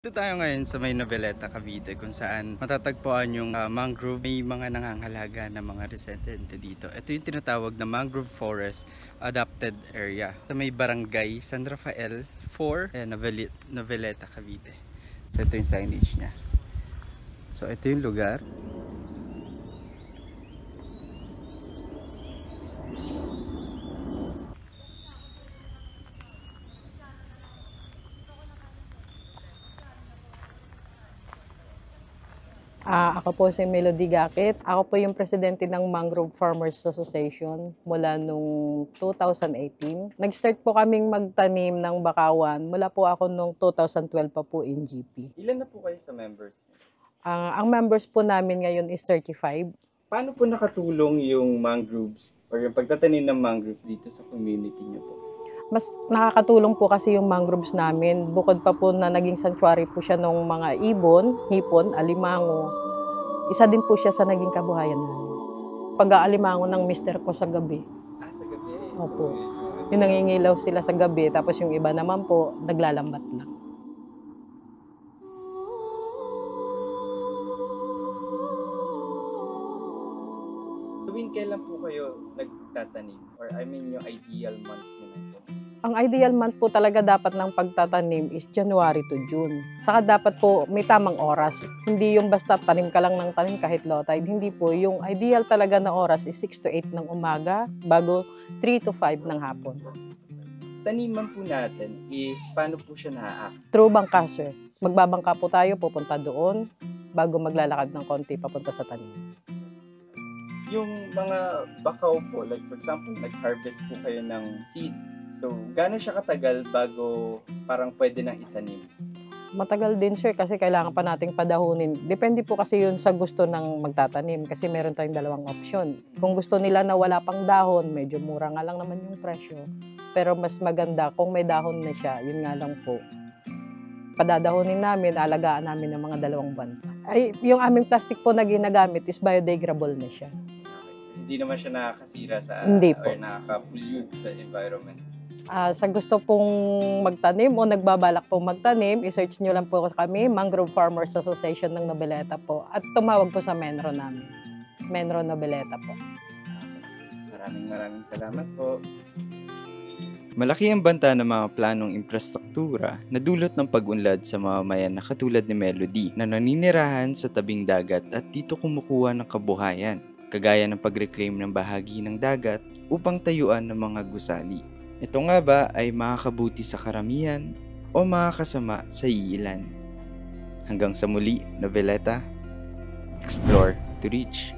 Dito tayo ngayon sa may Noveleta, Cavite kung saan matatagpuan yung mangrove. May mga nangangalaga na mga residente dito. Ito yung tinatawag na Mangrove Forest Adapted Area sa may barangay San Rafael 4, Noveleta, Cavite. So ito yung signage niya. So ito yung lugar. Ako po si Melody Gakit. Ako po yung presidente ng Mangrove Farmers Association mula nung 2018. Nag-start po kaming magtanim ng bakawan mula po ako nung 2012 pa po in GP. Ilan na po kayo sa members? Ang members po namin ngayon is 35. Paano po nakatulong yung mangroves or yung pagtatanim ng mangrove dito sa community niyo po? Mas nakakatulong po kasi yung mangroves namin. Bukod pa po na naging sanctuary po siya ng mga ibon, hipon, alimango. Isa din po siya sa naging kabuhayan namin. Pag-aalimango ng mister ko sa gabi. Sa gabi? Opo. Yung nangingilaw sila sa gabi, tapos yung iba naman po, naglalambat lang. Tuwing kailan po kayo nagtatanim? Or I mean yung ideal month nyo na ito? Ang ideal month po talaga dapat ng pagtatanim is January to June. Saka dapat po may tamang oras. Hindi yung basta tanim ka lang ng tanim kahit low tide. Hindi po. Yung ideal talaga na oras is 6 to 8 ng umaga bago 3 to 5 ng hapon. Taniman po natin is paano po siya na-act? Through bangka, sir. Magbabangka po tayo, pupunta doon bago maglalakad ng konti papunta sa tanim. Yung mga bakaw po, like for example, nag-harvest po kayo ng seed. So, gaano siya katagal bago parang pwede nang itanim? Matagal din, sir, kasi kailangan pa nating padahunin. Depende po kasi yun sa gusto ng magtatanim kasi meron tayong dalawang option. Kung gusto nila na wala pang dahon, medyo mura nga lang naman yung presyo. Pero mas maganda kung may dahon na siya, yun nga lang po. Padadahonin namin, alagaan namin ng mga 2 buwan. Ay, yung aming plastic po na ginagamit is biodegradable na siya. Hindi naman siya nakakasira sa Hindi po. or nakaka-pollute sa environment. Sa gusto pong magtanim o nagbabalak pong magtanim, i-search nyo lang po kami, Mangrove Farmers Association ng Noveleta po. At tumawag po sa Menro namin. Menro Noveleta po. Maraming salamat po. Malaki ang banta ng mga planong infrastruktura na dulot ng pag-unlad sa mamamayan na katulad ni Melody na naninirahan sa tabing dagat at dito kumukuha ng kabuhayan, kagaya ng pag-reclaim ng bahagi ng dagat upang tayuan ng mga gusali. Ito nga ba ay makakabuti sa karamihan o makakasama sa iilan? Hanggang sa muli, Noveleta, explore to reach.